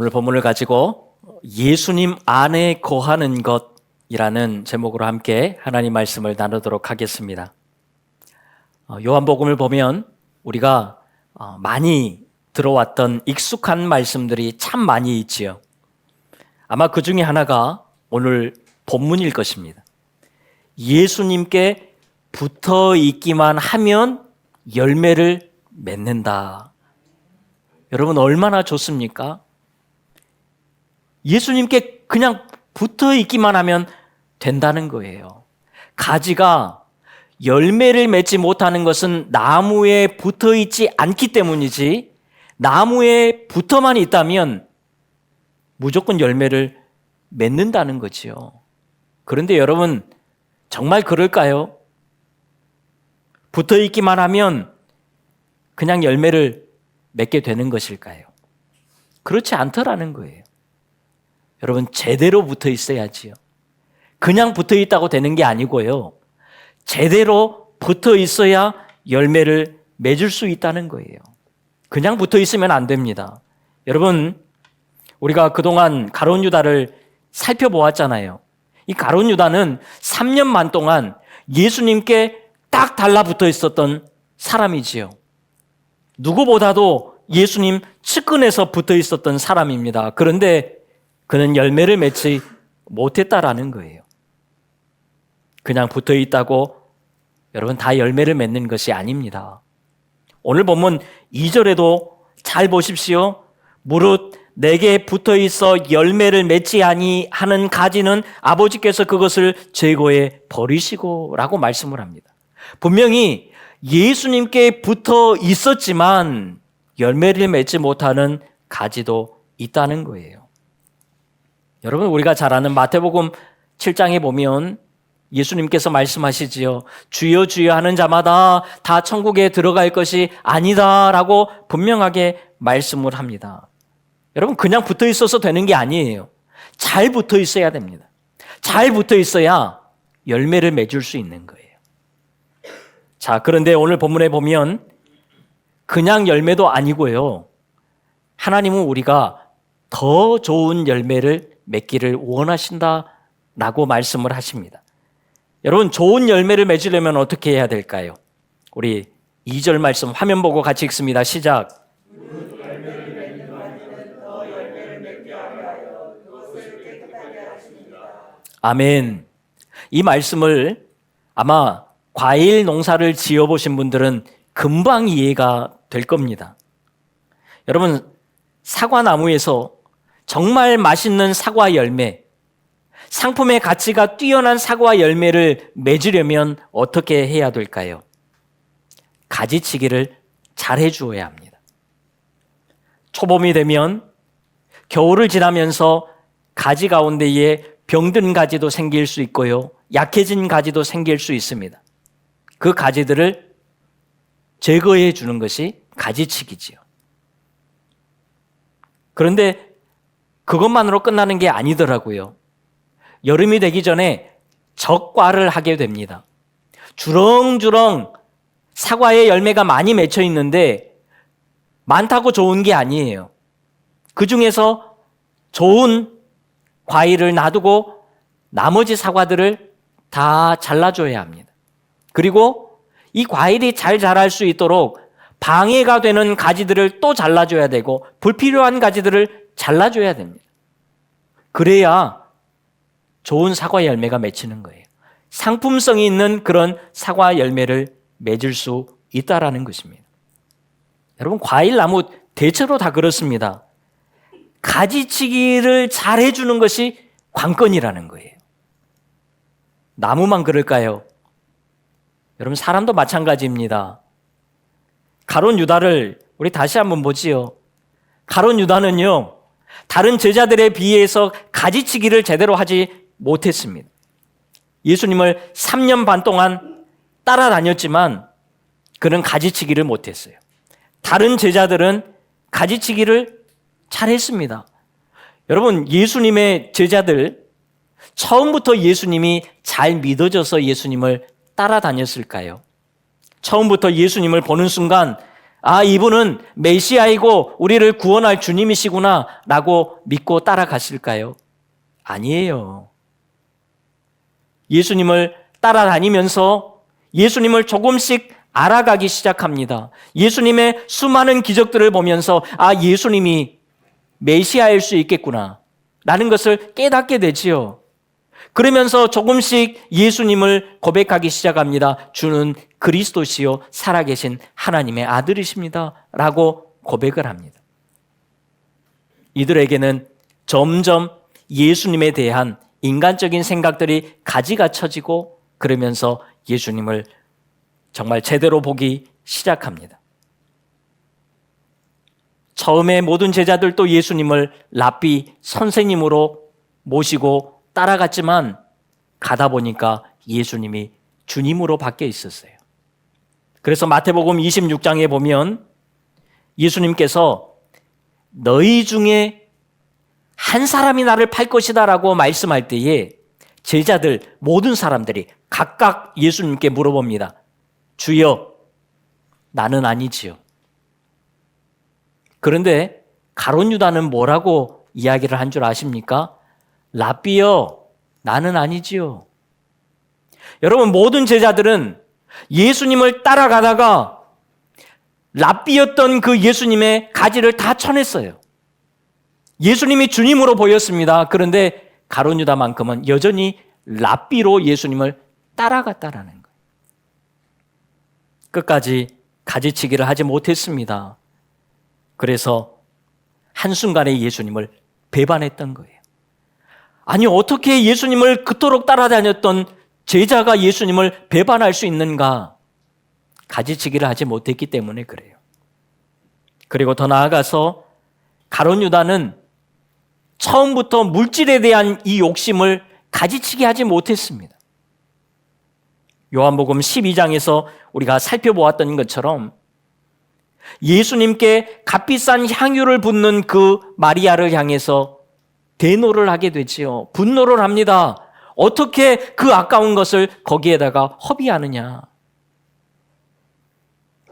오늘 본문을 가지고 예수님 안에 거하는 것이라는 제목으로 함께 하나님 말씀을 나누도록 하겠습니다. 요한복음을 보면 우리가 많이 들어왔던 익숙한 말씀들이 참 많이 있지요. 아마 그 중에 하나가 오늘 본문일 것입니다. 예수님께 붙어 있기만 하면 열매를 맺는다. 여러분 얼마나 좋습니까? 예수님께 그냥 붙어 있기만 하면 된다는 거예요. 가지가 열매를 맺지 못하는 것은 나무에 붙어 있지 않기 때문이지, 나무에 붙어만 있다면 무조건 열매를 맺는다는 거지요. 그런데 여러분 정말 그럴까요? 붙어 있기만 하면 그냥 열매를 맺게 되는 것일까요? 그렇지 않더라는 거예요. 여러분 제대로 붙어 있어야지요. 그냥 붙어 있다고 되는 게 아니고요. 제대로 붙어 있어야 열매를 맺을 수 있다는 거예요. 그냥 붙어 있으면 안 됩니다. 여러분 우리가 그동안 가룟 유다를 살펴보았잖아요. 이 가룟 유다는 3년 반 동안 예수님께 딱 달라붙어 있었던 사람이지요. 누구보다도 예수님 측근에서 붙어 있었던 사람입니다. 그런데 그는 열매를 맺지 못했다라는 거예요. 그냥 붙어 있다고 여러분 다 열매를 맺는 것이 아닙니다. 오늘 본문 2절에도 잘 보십시오. 무릇 내게 붙어 있어 열매를 맺지 아니하는 가지는 아버지께서 그것을 제거해 버리시고 라고 말씀을 합니다. 분명히 예수님께 붙어 있었지만 열매를 맺지 못하는 가지도 있다는 거예요. 여러분 우리가 잘 아는 마태복음 7장에 보면 예수님께서 말씀하시지요. 주여 주여 하는 자마다 다 천국에 들어갈 것이 아니다 라고 분명하게 말씀을 합니다. 여러분 그냥 붙어 있어서 되는 게 아니에요. 잘 붙어 있어야 됩니다. 잘 붙어 있어야 열매를 맺을 수 있는 거예요. 자, 그런데 오늘 본문에 보면 그냥 열매도 아니고요. 하나님은 우리가 더 좋은 열매를 맺기를 원하신다라고 말씀을 하십니다. 여러분 좋은 열매를 맺으려면 어떻게 해야 될까요? 우리 2절 말씀 화면 보고 같이 읽습니다. 시작. 아멘. 이 말씀을 아마 과일 농사를 지어보신 분들은 금방 이해가 될 겁니다. 여러분 사과나무에서 정말 맛있는 사과 열매, 상품의 가치가 뛰어난 사과 열매를 맺으려면 어떻게 해야 될까요? 가지치기를 잘 해주어야 합니다. 초봄이 되면 겨울을 지나면서 가지 가운데에 병든 가지도 생길 수 있고요. 약해진 가지도 생길 수 있습니다. 그 가지들을 제거해 주는 것이 가지치기지요. 그런데 그것만으로 끝나는 게 아니더라고요. 여름이 되기 전에 적과를 하게 됩니다. 주렁주렁 사과의 열매가 많이 맺혀 있는데 많다고 좋은 게 아니에요. 그 중에서 좋은 과일을 놔두고 나머지 사과들을 다 잘라줘야 합니다. 그리고 이 과일이 잘 자랄 수 있도록 방해가 되는 가지들을 또 잘라줘야 되고 불필요한 가지들을 잘라줘야 됩니다. 그래야 좋은 사과 열매가 맺히는 거예요. 상품성이 있는 그런 사과 열매를 맺을 수 있다라는 것입니다. 여러분 과일 나무 대체로 다 그렇습니다. 가지치기를 잘 해주는 것이 관건이라는 거예요. 나무만 그럴까요? 여러분 사람도 마찬가지입니다. 가룟 유다를 우리 다시 한번 보지요. 가룟 유다는요 다른 제자들에 비해서 가지치기를 제대로 하지 못했습니다. 예수님을 3년 반 동안 따라다녔지만 그는 가지치기를 못했어요. 다른 제자들은 가지치기를 잘했습니다. 여러분 예수님의 제자들 처음부터 예수님이 잘 믿어져서 예수님을 따라다녔을까요? 처음부터 예수님을 보는 순간 아, 이분은 메시아이고 우리를 구원할 주님이시구나 라고 믿고 따라가실까요? 아니에요. 예수님을 따라다니면서 예수님을 조금씩 알아가기 시작합니다. 예수님의 수많은 기적들을 보면서 아, 예수님이 메시아일 수 있겠구나 라는 것을 깨닫게 되지요. 그러면서 조금씩 예수님을 고백하기 시작합니다. 주는 그리스도시요 살아계신 하나님의 아들이십니다 라고 고백을 합니다. 이들에게는 점점 예수님에 대한 인간적인 생각들이 가지가 쳐지고 그러면서 예수님을 정말 제대로 보기 시작합니다. 처음에 모든 제자들도 예수님을 랍비 선생님으로 모시고 따라갔지만 가다 보니까 예수님이 주님으로 바뀌어 있었어요. 그래서 마태복음 26장에 보면 예수님께서 너희 중에 한 사람이 나를 팔 것이다 라고 말씀할 때에 제자들 모든 사람들이 각각 예수님께 물어봅니다. 주여, 나는 아니지요. 그런데 가룟 유다는 뭐라고 이야기를 한 줄 아십니까? 랍비여, 나는 아니지요. 여러분, 모든 제자들은 예수님을 따라가다가 랍비였던 그 예수님의 가지를 다 쳐냈어요. 예수님이 주님으로 보였습니다. 그런데 가룟 유다만큼은 여전히 랍비로 예수님을 따라갔다라는 거예요. 끝까지 가지치기를 하지 못했습니다. 그래서 한순간에 예수님을 배반했던 거예요. 아니, 어떻게 예수님을 그토록 따라다녔던 제자가 예수님을 배반할 수 있는가? 가지치기를 하지 못했기 때문에 그래요. 그리고 더 나아가서 가룟 유다는 처음부터 물질에 대한 이 욕심을 가지치기 하지 못했습니다. 요한복음 12장에서 우리가 살펴보았던 것처럼 예수님께 값비싼 향유를 붓는 그 마리아를 향해서 대노를 하게 되지요. 분노를 합니다. 어떻게 그 아까운 것을 거기에다가 허비하느냐.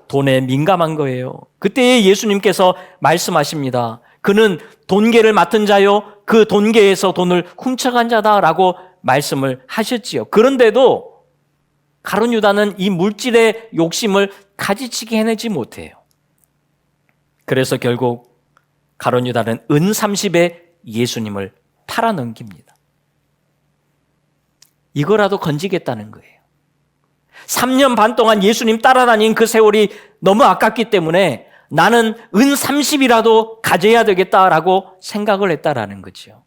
돈에 민감한 거예요. 그때 예수님께서 말씀하십니다. 그는 돈계를 맡은 자요, 그 돈계에서 돈을 훔쳐간 자다라고 말씀을 하셨지요. 그런데도 가룟 유다는 이 물질의 욕심을 가지치게 해내지 못해요. 그래서 결국 가룟 유다는 은 30에 예수님을 팔아넘깁니다. 이거라도 건지겠다는 거예요. 3년 반 동안 예수님 따라다닌 그 세월이 너무 아깝기 때문에 나는 은 30이라도 가져야 되겠다라고 생각을 했다라는 거죠.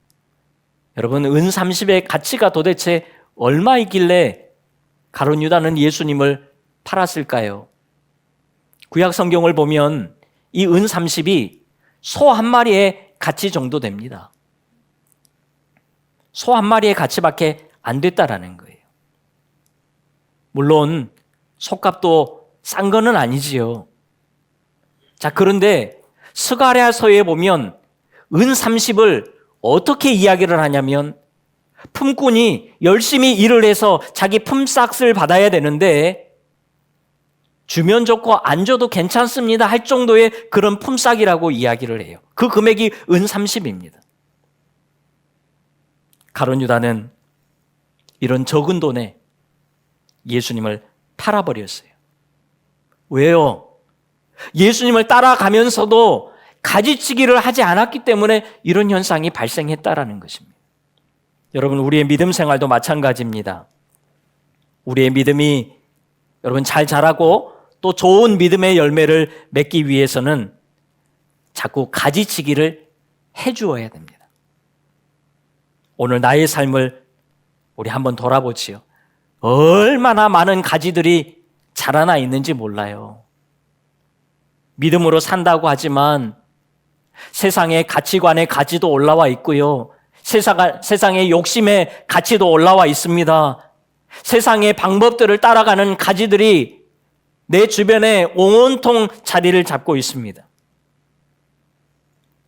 여러분, 은 30의 가치가 도대체 얼마이길래 가룟 유다는 예수님을 팔았을까요? 구약 성경을 보면 이 은 30이 소 한 마리의 가치 정도 됩니다. 소 한 마리의 가치밖에 안 됐다라는 거예요. 물론 소값도 싼 거는 아니지요. 자, 그런데 스가랴서에 보면 은 30을 어떻게 이야기를 하냐면 품꾼이 열심히 일을 해서 자기 품삯을 받아야 되는데 주면 좋고 안 줘도 괜찮습니다 할 정도의 그런 품삯이라고 이야기를 해요. 그 금액이 은 30입니다. 가룟 유다는 이런 적은 돈에 예수님을 팔아버렸어요. 왜요? 예수님을 따라가면서도 가지치기를 하지 않았기 때문에 이런 현상이 발생했다라는 것입니다. 여러분, 우리의 믿음 생활도 마찬가지입니다. 우리의 믿음이 여러분 잘 자라고 또 좋은 믿음의 열매를 맺기 위해서는 자꾸 가지치기를 해주어야 됩니다. 오늘 나의 삶을 우리 한번 돌아보지요. 얼마나 많은 가지들이 자라나 있는지 몰라요. 믿음으로 산다고 하지만 세상의 가치관의 가지도 올라와 있고요. 세상의 욕심의 가치도 올라와 있습니다. 세상의 방법들을 따라가는 가지들이 내 주변에 온통 자리를 잡고 있습니다.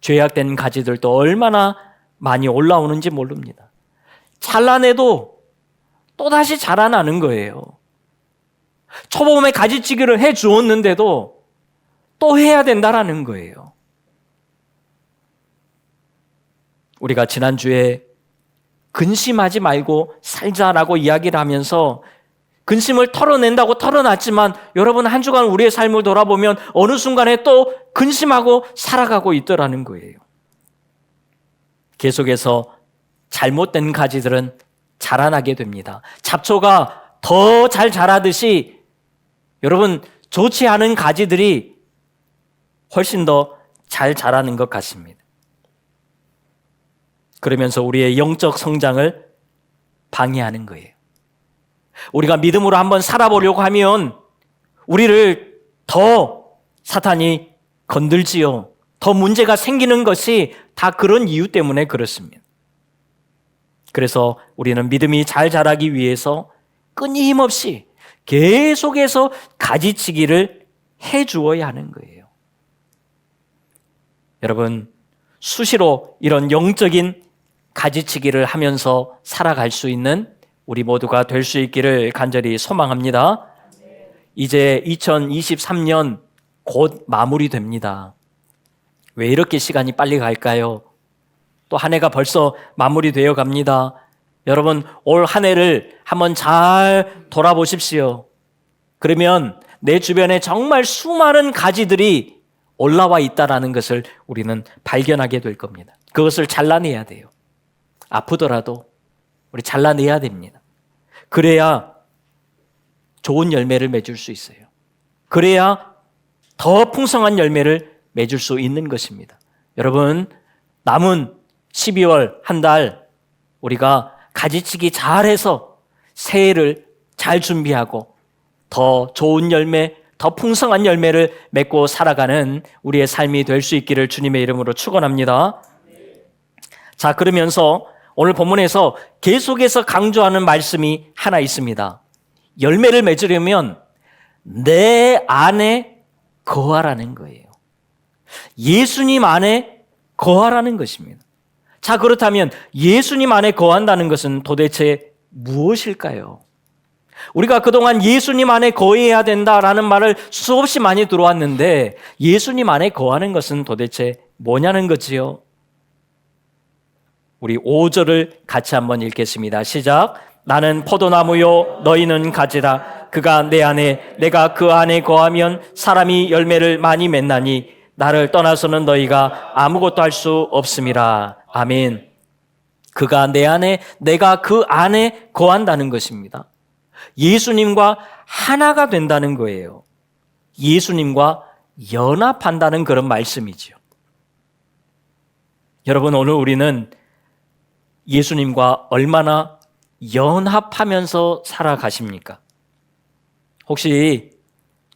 죄악된 가지들도 얼마나 많이 올라오는지 모릅니다. 찬란해도 또다시 자라나는 거예요. 초봄에 가지치기를 해 주었는데도 또 해야 된다라는 거예요. 우리가 지난주에 근심하지 말고 살자라고 이야기를 하면서 근심을 털어낸다고 털어놨지만 여러분 한 주간 우리의 삶을 돌아보면 어느 순간에 또 근심하고 살아가고 있더라는 거예요. 계속해서 잘못된 가지들은 자라나게 됩니다. 잡초가 더 잘 자라듯이 여러분 좋지 않은 가지들이 훨씬 더 잘 자라는 것 같습니다. 그러면서 우리의 영적 성장을 방해하는 거예요. 우리가 믿음으로 한번 살아보려고 하면 우리를 더 사탄이 건들지요. 더 문제가 생기는 것이 다 그런 이유 때문에 그렇습니다. 그래서 우리는 믿음이 잘 자라기 위해서 끊임없이 계속해서 가지치기를 해주어야 하는 거예요. 여러분, 수시로 이런 영적인 가지치기를 하면서 살아갈 수 있는 우리 모두가 될 수 있기를 간절히 소망합니다. 이제 2023년 곧 마무리됩니다. 왜 이렇게 시간이 빨리 갈까요? 또 한 해가 벌써 마무리되어 갑니다. 여러분, 올 한 해를 한번 잘 돌아보십시오. 그러면 내 주변에 정말 수많은 가지들이 올라와 있다는 것을 우리는 발견하게 될 겁니다. 그것을 잘라내야 돼요. 아프더라도 우리 잘라내야 됩니다. 그래야 좋은 열매를 맺을 수 있어요. 그래야 더 풍성한 열매를 맺을 수 있는 것입니다. 여러분, 남은 12월 한 달 우리가 가지치기 잘해서 새해를 잘 준비하고 더 좋은 열매, 더 풍성한 열매를 맺고 살아가는 우리의 삶이 될 수 있기를 주님의 이름으로 축원합니다. 자, 그러면서 오늘 본문에서 계속해서 강조하는 말씀이 하나 있습니다. 열매를 맺으려면 내 안에 거하라는 거예요. 예수님 안에 거하라는 것입니다. 자, 그렇다면 예수님 안에 거한다는 것은 도대체 무엇일까요? 우리가 그동안 예수님 안에 거해야 된다라는 말을 수없이 많이 들어왔는데 예수님 안에 거하는 것은 도대체 뭐냐는 거지요? 우리 5절을 같이 한번 읽겠습니다. 시작. 나는 포도나무요 너희는 가지라. 그가 내 안에 내가 그 안에 거하면 사람이 열매를 많이 맺나니 나를 떠나서는 너희가 아무것도 할 수 없음이라. 아멘. 그가 내 안에 내가 그 안에 거한다는 것입니다. 예수님과 하나가 된다는 거예요. 예수님과 연합한다는 그런 말씀이죠. 여러분, 오늘 우리는 예수님과 얼마나 연합하면서 살아가십니까? 혹시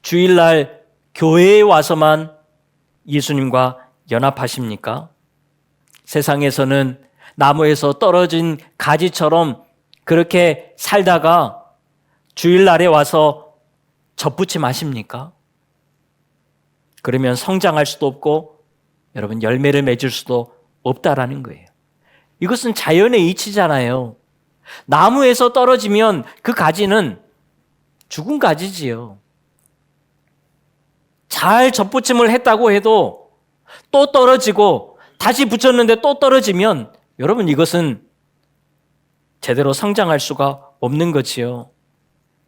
주일날 교회에 와서만 예수님과 연합하십니까? 세상에서는 나무에서 떨어진 가지처럼 그렇게 살다가 주일날에 와서 접붙임 하십니까? 그러면 성장할 수도 없고 여러분 열매를 맺을 수도 없다라는 거예요. 이것은 자연의 이치잖아요. 나무에서 떨어지면 그 가지는 죽은 가지지요. 잘 접붙임을 했다고 해도 또 떨어지고 다시 붙였는데 또 떨어지면 여러분 이것은 제대로 성장할 수가 없는 거지요.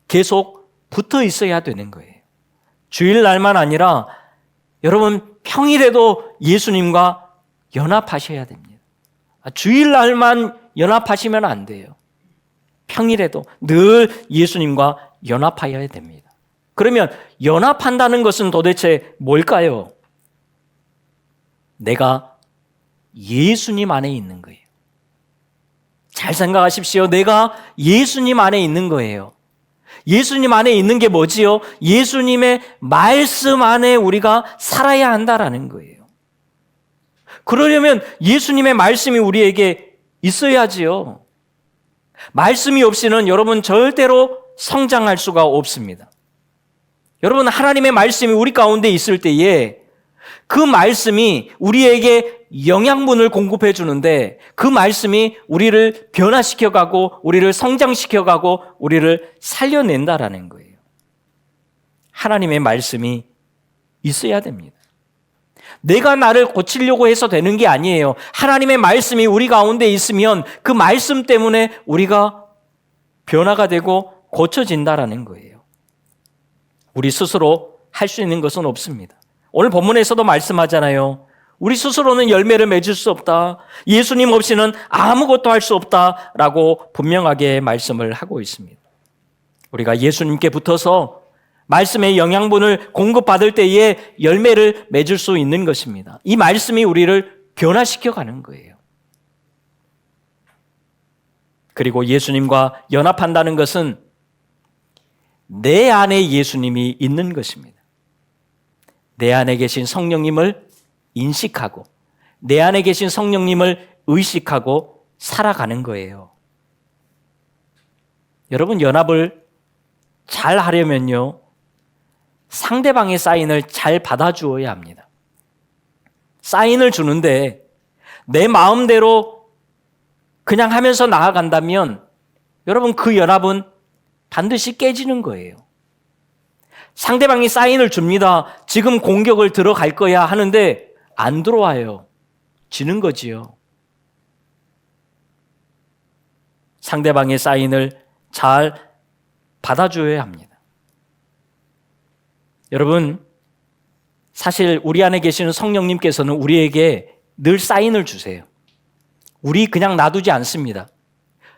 계속 붙어 있어야 되는 거예요. 주일날만 아니라 여러분 평일에도 예수님과 연합하셔야 됩니다. 주일날만 연합하시면 안 돼요. 평일에도 늘 예수님과 연합하여야 됩니다. 그러면 연합한다는 것은 도대체 뭘까요? 내가 예수님 안에 있는 거예요. 잘 생각하십시오. 내가 예수님 안에 있는 거예요. 예수님 안에 있는 게 뭐지요? 예수님의 말씀 안에 우리가 살아야 한다라는 거예요. 그러려면 예수님의 말씀이 우리에게 있어야지요. 말씀이 없이는 여러분 절대로 성장할 수가 없습니다. 여러분 하나님의 말씀이 우리 가운데 있을 때에 그 말씀이 우리에게 영양분을 공급해 주는데 그 말씀이 우리를 변화시켜가고 우리를 성장시켜가고 우리를 살려낸다라는 거예요. 하나님의 말씀이 있어야 됩니다. 내가 나를 고치려고 해서 되는 게 아니에요. 하나님의 말씀이 우리 가운데 있으면 그 말씀 때문에 우리가 변화가 되고 고쳐진다라는 거예요. 우리 스스로 할 수 있는 것은 없습니다. 오늘 본문에서도 말씀하잖아요. 우리 스스로는 열매를 맺을 수 없다. 예수님 없이는 아무것도 할 수 없다라고 분명하게 말씀을 하고 있습니다. 우리가 예수님께 붙어서 말씀의 영양분을 공급받을 때에 열매를 맺을 수 있는 것입니다. 이 말씀이 우리를 변화시켜 가는 거예요. 그리고 예수님과 연합한다는 것은 내 안에 예수님이 있는 것입니다. 내 안에 계신 성령님을 인식하고 내 안에 계신 성령님을 의식하고 살아가는 거예요. 여러분, 연합을 잘 하려면요, 상대방의 사인을 잘 받아주어야 합니다. 사인을 주는데 내 마음대로 그냥 하면서 나아간다면 여러분, 그 연합은 반드시 깨지는 거예요. 상대방이 사인을 줍니다. 지금 공격을 들어갈 거야 하는데 안 들어와요. 지는 거지요. 상대방의 사인을 잘 받아줘야 합니다. 여러분, 사실 우리 안에 계시는 성령님께서는 우리에게 늘 사인을 주세요. 우리 그냥 놔두지 않습니다.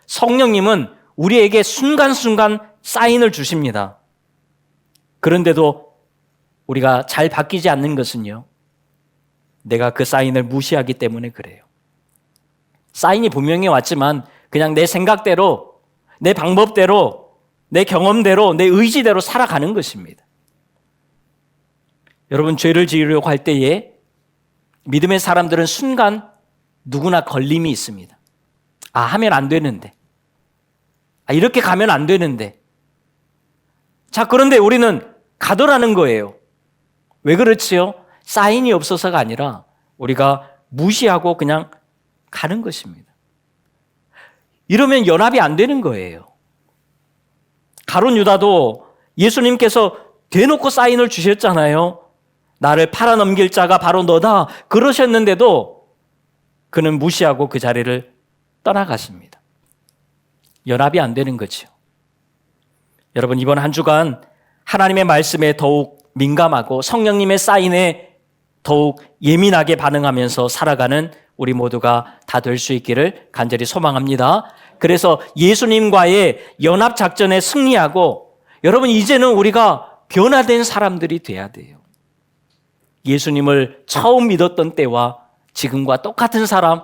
성령님은 우리에게 순간순간 사인을 주십니다. 그런데도 우리가 잘 바뀌지 않는 것은요, 내가 그 사인을 무시하기 때문에 그래요. 사인이 분명히 왔지만 그냥 내 생각대로, 내 방법대로, 내 경험대로, 내 의지대로 살아가는 것입니다. 여러분, 죄를 지으려고 할 때에 믿음의 사람들은 순간 누구나 걸림이 있습니다. 하면 안 되는데. 이렇게 가면 안 되는데. 자, 그런데 우리는 가더라는 거예요. 왜 그렇지요? 사인이 없어서가 아니라 우리가 무시하고 그냥 가는 것입니다. 이러면 연합이 안 되는 거예요. 가룟 유다도 예수님께서 대놓고 사인을 주셨잖아요. 나를 팔아넘길 자가 바로 너다 그러셨는데도 그는 무시하고 그 자리를 떠나갔습니다. 연합이 안 되는 거죠. 여러분, 이번 한 주간 하나님의 말씀에 더욱 민감하고 성령님의 사인에 더욱 예민하게 반응하면서 살아가는 우리 모두가 다 될 수 있기를 간절히 소망합니다. 그래서 예수님과의 연합작전에 승리하고, 여러분, 이제는 우리가 변화된 사람들이 돼야 돼요. 예수님을 처음 믿었던 때와 지금과 똑같은 사람,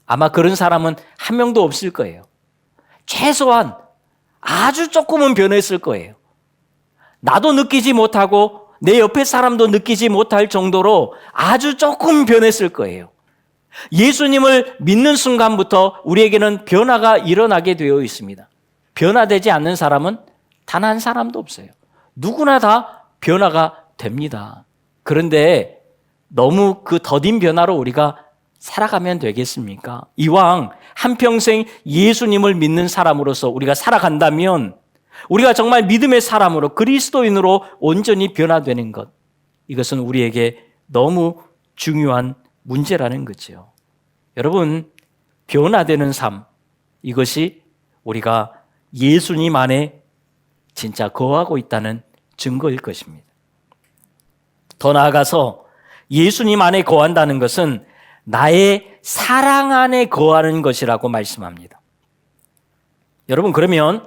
아마 그런 사람은 한 명도 없을 거예요. 최소한 아주 조금은 변했을 거예요. 나도 느끼지 못하고 내 옆에 사람도 느끼지 못할 정도로 아주 조금 변했을 거예요. 예수님을 믿는 순간부터 우리에게는 변화가 일어나게 되어 있습니다. 변화되지 않는 사람은 단 한 사람도 없어요. 누구나 다 변화가 됩니다. 그런데 너무 그 더딘 변화로 우리가 살아가면 되겠습니까? 이왕 한평생 예수님을 믿는 사람으로서 우리가 살아간다면 우리가 정말 믿음의 사람으로, 그리스도인으로 온전히 변화되는 것, 이것은 우리에게 너무 중요한 문제라는 거죠. 여러분, 변화되는 삶, 이것이 우리가 예수님 안에 진짜 거하고 있다는 증거일 것입니다. 더 나아가서 예수님 안에 거한다는 것은 나의 사랑 안에 거하는 것이라고 말씀합니다. 여러분, 그러면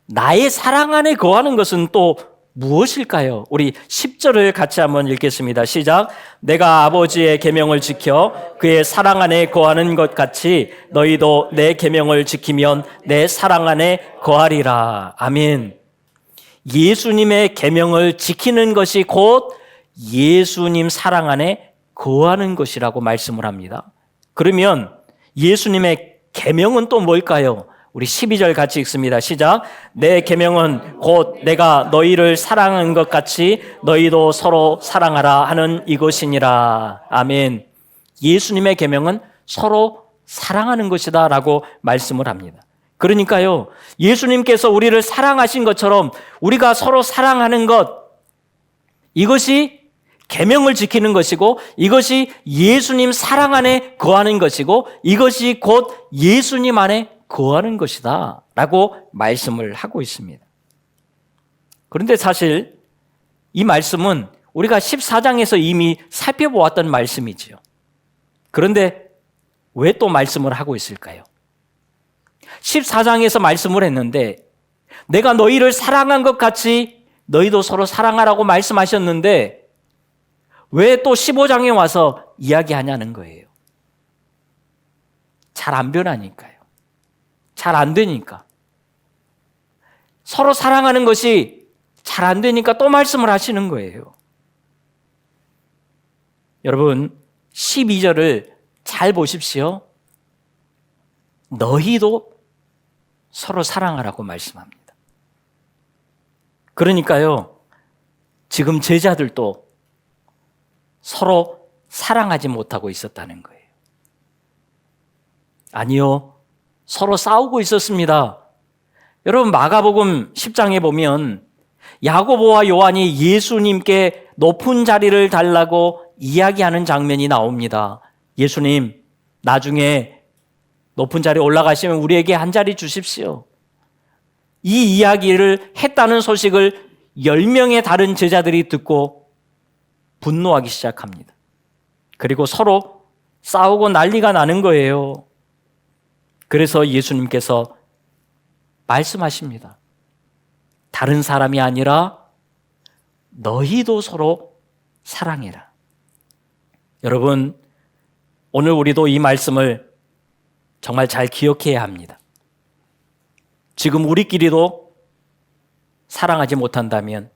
나의 사랑 안에 거하는 것은 또 무엇일까요? 우리 10절을 같이 한번 읽겠습니다. 시작. 내가 아버지의 계명을 지켜 그의 사랑 안에 거하는 것 같이 너희도 내 계명을 지키면 내 사랑 안에 거하리라. 아멘. 예수님의 계명을 지키는 것이 곧 예수님 사랑 안에 거하는 것이라고 말씀을 합니다. 그러면 예수님의 계명은 또 뭘까요? 우리 12절 같이 읽습니다. 시작. 내 계명은 곧 내가 너희를 사랑한 것 같이 너희도 서로 사랑하라 하는 이것이니라. 아멘. 예수님의 계명은 서로 사랑하는 것이다 라고 말씀을 합니다. 그러니까요, 예수님께서 우리를 사랑하신 것처럼 우리가 서로 사랑하는 것, 이것이 계명을 지키는 것이고 이것이 예수님 사랑 안에 거하는 것이고 이것이 곧 예수님 안에 거하는 것이다 라고 말씀을 하고 있습니다. 그런데 사실 이 말씀은 우리가 14장에서 이미 살펴보았던 말씀이지요. 그런데 왜 또 말씀을 하고 있을까요? 14장에서 말씀을 했는데 내가 너희를 사랑한 것 같이 너희도 서로 사랑하라고 말씀하셨는데 왜 또 15장에 와서 이야기하냐는 거예요. 잘 안 변하니까요. 잘 안 되니까. 서로 사랑하는 것이 잘 안 되니까 또 말씀을 하시는 거예요. 여러분 12절을 잘 보십시오. 너희도 서로 사랑하라고 말씀합니다. 그러니까요, 지금 제자들도 서로 사랑하지 못하고 있었다는 거예요. 아니요, 서로 싸우고 있었습니다. 여러분 마가복음 10장에 보면 야고보와 요한이 예수님께 높은 자리를 달라고 이야기하는 장면이 나옵니다. 예수님, 나중에 높은 자리에 올라가시면 우리에게 한 자리 주십시오. 이 이야기를 했다는 소식을 10명의 다른 제자들이 듣고 분노하기 시작합니다. 그리고 서로 싸우고 난리가 나는 거예요. 그래서 예수님께서 말씀하십니다. 다른 사람이 아니라 너희도 서로 사랑해라. 여러분, 오늘 우리도 이 말씀을 정말 잘 기억해야 합니다. 지금 우리끼리도 사랑하지 못한다면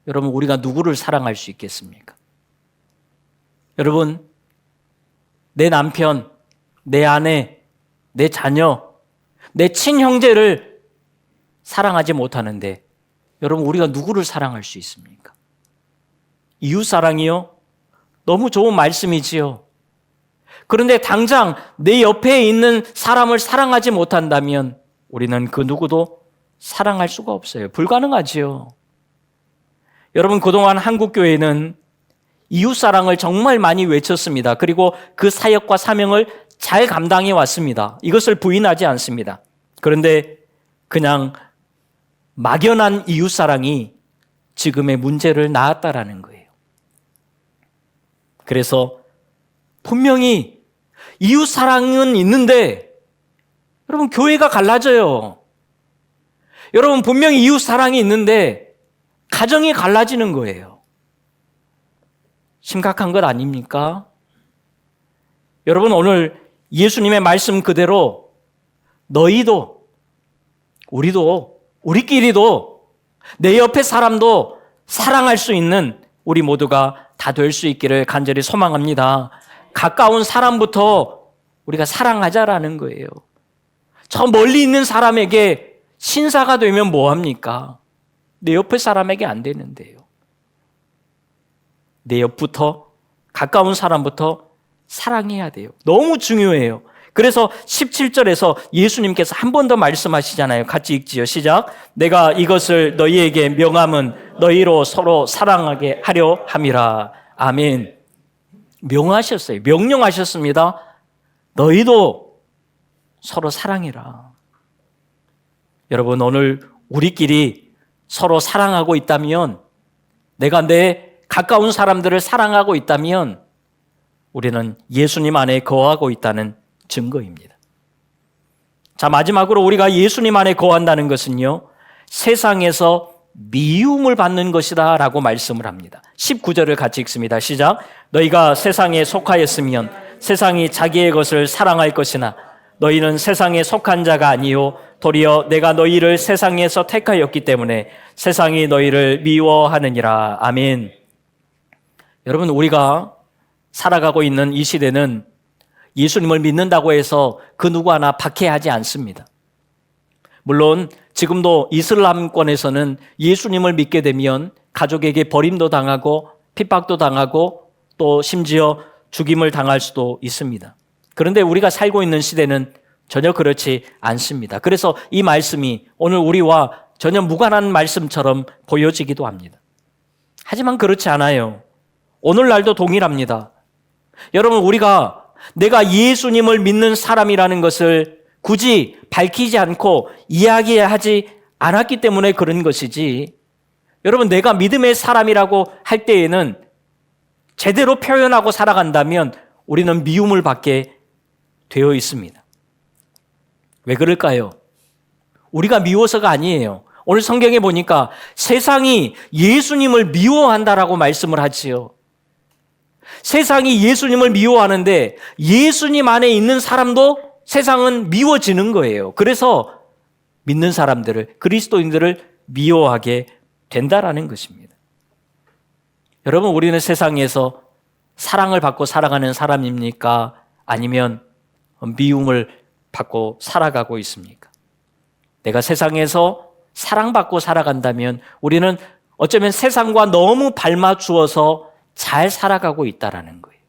여러분 우리가 누구를 사랑할 수 있겠습니까? 여러분, 내 남편, 내 아내, 내 자녀, 내 친형제를 사랑하지 못하는데 여러분 우리가 누구를 사랑할 수 있습니까? 이웃사랑이요? 너무 좋은 말씀이지요. 그런데 당장 내 옆에 있는 사람을 사랑하지 못한다면 우리는 그 누구도 사랑할 수가 없어요. 불가능하지요. 여러분 그동안 한국교회는 이웃사랑을 정말 많이 외쳤습니다. 그리고 그 사역과 사명을 잘 감당해 왔습니다. 이것을 부인하지 않습니다. 그런데 그냥 막연한 이웃사랑이 지금의 문제를 낳았다라는 거예요. 그래서 분명히 이웃사랑은 있는데 여러분 교회가 갈라져요. 여러분 분명히 이웃사랑이 있는데 가정이 갈라지는 거예요. 심각한 것 아닙니까? 여러분 오늘 예수님의 말씀 그대로 너희도 우리도 우리끼리도 내 옆에 사람도 사랑할 수 있는 우리 모두가 다 될 수 있기를 간절히 소망합니다. 가까운 사람부터 우리가 사랑하자라는 거예요. 저 멀리 있는 사람에게 신사가 되면 뭐합니까? 내 옆에 사람에게 안 되는데요. 내 옆부터 가까운 사람부터 사랑해야 돼요. 너무 중요해요. 그래서 17절에서 예수님께서 한 번 더 말씀하시잖아요. 같이 읽지요. 시작. 내가 이것을 너희에게 명함은 너희로 서로 사랑하게 하려 함이라. 아멘. 명하셨어요. 명령하셨습니다. 너희도 서로 사랑해라. 여러분 오늘 우리끼리 서로 사랑하고 있다면, 내가 내 가까운 사람들을 사랑하고 있다면 우리는 예수님 안에 거하고 있다는 증거입니다. 자, 마지막으로 우리가 예수님 안에 거한다는 것은요, 세상에서 미움을 받는 것이다 라고 말씀을 합니다. 19절을 같이 읽습니다. 시작. 너희가 세상에 속하였으면 세상이 자기의 것을 사랑할 것이나 너희는 세상에 속한 자가 아니요 도리어 내가 너희를 세상에서 택하였기 때문에 세상이 너희를 미워하느니라. 아멘. 여러분 우리가 살아가고 있는 이 시대는 예수님을 믿는다고 해서 그 누구 하나 박해하지 않습니다. 물론 지금도 이슬람권에서는 예수님을 믿게 되면 가족에게 버림도 당하고 핍박도 당하고 또 심지어 죽임을 당할 수도 있습니다. 그런데 우리가 살고 있는 시대는 전혀 그렇지 않습니다. 그래서 이 말씀이 오늘 우리와 전혀 무관한 말씀처럼 보여지기도 합니다. 하지만 그렇지 않아요. 오늘날도 동일합니다. 여러분, 우리가 내가 예수님을 믿는 사람이라는 것을 굳이 밝히지 않고 이야기하지 않았기 때문에 그런 것이지, 여러분, 내가 믿음의 사람이라고 할 때에는 제대로 표현하고 살아간다면 우리는 미움을 받게 되어 있습니다. 왜 그럴까요? 우리가 미워서가 아니에요. 오늘 성경에 보니까 세상이 예수님을 미워한다라고 말씀을 하지요. 세상이 예수님을 미워하는데 예수님 안에 있는 사람도 세상은 미워지는 거예요. 그래서 믿는 사람들을, 그리스도인들을 미워하게 된다라는 것입니다. 여러분, 우리는 세상에서 사랑을 받고 살아가는 사람입니까? 아니면 미움을 받고 살아가고 있습니까? 내가 세상에서 사랑받고 살아간다면 우리는 어쩌면 세상과 너무 발맞추어서 잘 살아가고 있다라는 거예요.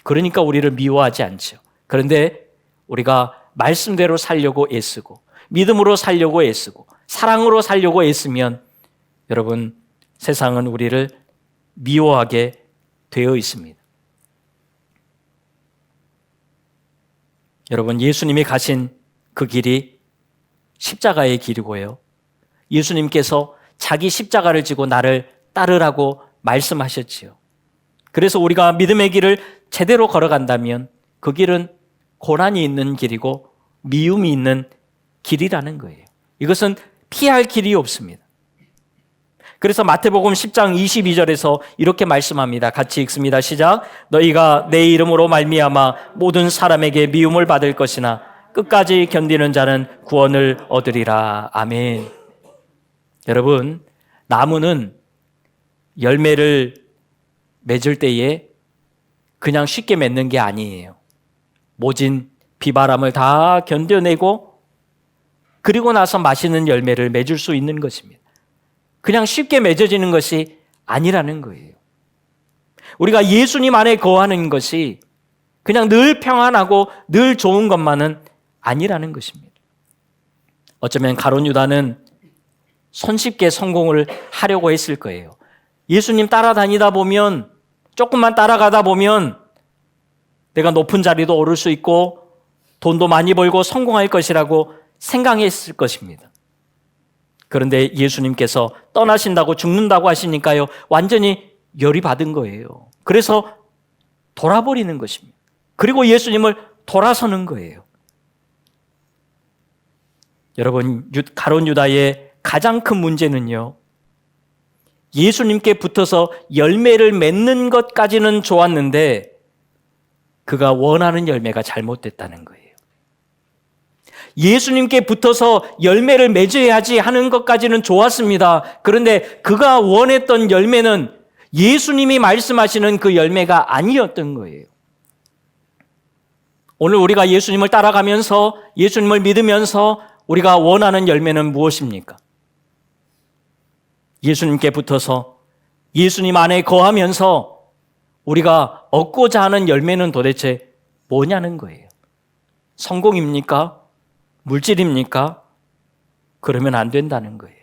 그러니까 우리를 미워하지 않죠. 그런데 우리가 말씀대로 살려고 애쓰고, 믿음으로 살려고 애쓰고, 사랑으로 살려고 애쓰면 여러분, 세상은 우리를 미워하게 되어 있습니다. 여러분, 예수님이 가신 그 길이 십자가의 길이고요. 예수님께서 자기 십자가를 지고 나를 따르라고 말씀하셨지요. 그래서 우리가 믿음의 길을 제대로 걸어간다면 그 길은 고난이 있는 길이고 미움이 있는 길이라는 거예요. 이것은 피할 길이 없습니다. 그래서 마태복음 10장 22절에서 이렇게 말씀합니다. 같이 읽습니다. 시작. 너희가 내 이름으로 말미암아 모든 사람에게 미움을 받을 것이나 끝까지 견디는 자는 구원을 얻으리라. 아멘. 여러분, 나무는 열매를 맺을 때에 그냥 쉽게 맺는 게 아니에요. 모진 비바람을 다 견뎌내고 그리고 나서 맛있는 열매를 맺을 수 있는 것입니다. 그냥 쉽게 맺어지는 것이 아니라는 거예요. 우리가 예수님 안에 거하는 것이 그냥 늘 평안하고 늘 좋은 것만은 아니라는 것입니다. 어쩌면 가룟 유다는 손쉽게 성공을 하려고 했을 거예요. 예수님 따라다니다 보면, 조금만 따라가다 보면 내가 높은 자리도 오를 수 있고 돈도 많이 벌고 성공할 것이라고 생각했을 것입니다. 그런데 예수님께서 떠나신다고 죽는다고 하시니까요, 완전히 열이 받은 거예요. 그래서 돌아버리는 것입니다. 그리고 예수님을 돌아서는 거예요. 여러분, 가룟 유다의 가장 큰 문제는요, 예수님께 붙어서 열매를 맺는 것까지는 좋았는데 그가 원하는 열매가 잘못됐다는 거예요. 예수님께 붙어서 열매를 맺어야지 하는 것까지는 좋았습니다. 그런데 그가 원했던 열매는 예수님이 말씀하시는 그 열매가 아니었던 거예요. 오늘 우리가 예수님을 따라가면서, 예수님을 믿으면서 우리가 원하는 열매는 무엇입니까? 예수님께 붙어서 예수님 안에 거하면서 우리가 얻고자 하는 열매는 도대체 뭐냐는 거예요. 성공입니까? 물질입니까? 그러면 안 된다는 거예요.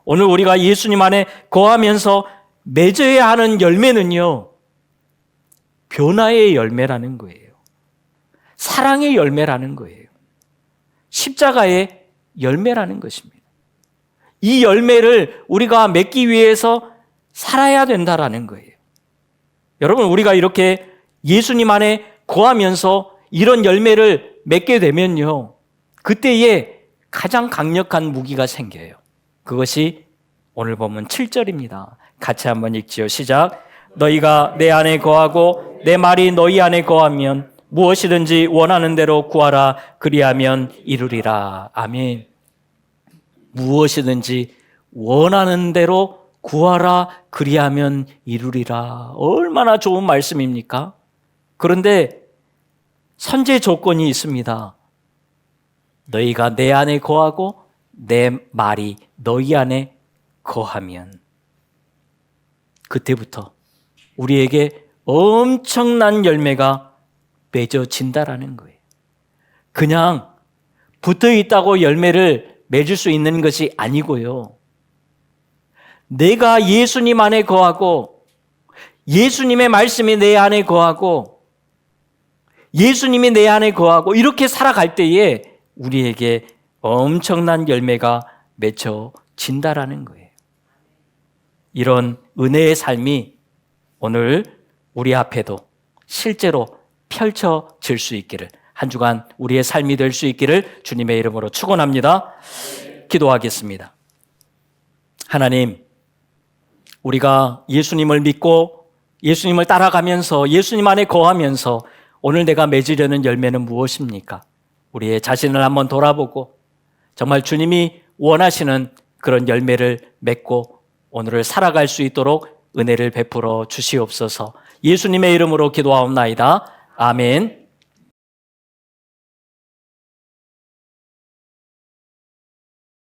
오늘 우리가 예수님 안에 거하면서 맺어야 하는 열매는요, 변화의 열매라는 거예요. 사랑의 열매라는 거예요. 십자가의 열매라는 것입니다. 이 열매를 우리가 맺기 위해서 살아야 된다라는 거예요. 여러분, 우리가 이렇게 예수님 안에 거하면서 이런 열매를 맺게 되면요, 그때에 가장 강력한 무기가 생겨요. 그것이 오늘 보면 7절입니다. 같이 한번 읽지요. 시작. 너희가 내 안에 거하고 내 말이 너희 안에 거하면 무엇이든지 원하는 대로 구하라. 그리하면 이루리라. 아멘. 무엇이든지 원하는 대로 구하라. 그리하면 이루리라. 얼마나 좋은 말씀입니까? 그런데 선제 조건이 있습니다. 너희가 내 안에 거하고 내 말이 너희 안에 거하면, 그때부터 우리에게 엄청난 열매가 맺어진다라는 거예요. 그냥 붙어 있다고 열매를 맺을 수 있는 것이 아니고요, 내가 예수님 안에 거하고 예수님의 말씀이 내 안에 거하고 예수님이 내 안에 거하고 이렇게 살아갈 때에 우리에게 엄청난 열매가 맺혀진다라는 거예요. 이런 은혜의 삶이 오늘 우리 앞에도 실제로 펼쳐질 수 있기를, 한 주간 우리의 삶이 될 수 있기를 주님의 이름으로 축원합니다. 기도하겠습니다. 하나님, 우리가 예수님을 믿고 예수님을 따라가면서 예수님 안에 거하면서 오늘 내가 맺으려는 열매는 무엇입니까? 우리의 자신을 한번 돌아보고 정말 주님이 원하시는 그런 열매를 맺고 오늘을 살아갈 수 있도록 은혜를 베풀어 주시옵소서. 예수님의 이름으로 기도하옵나이다. 아멘.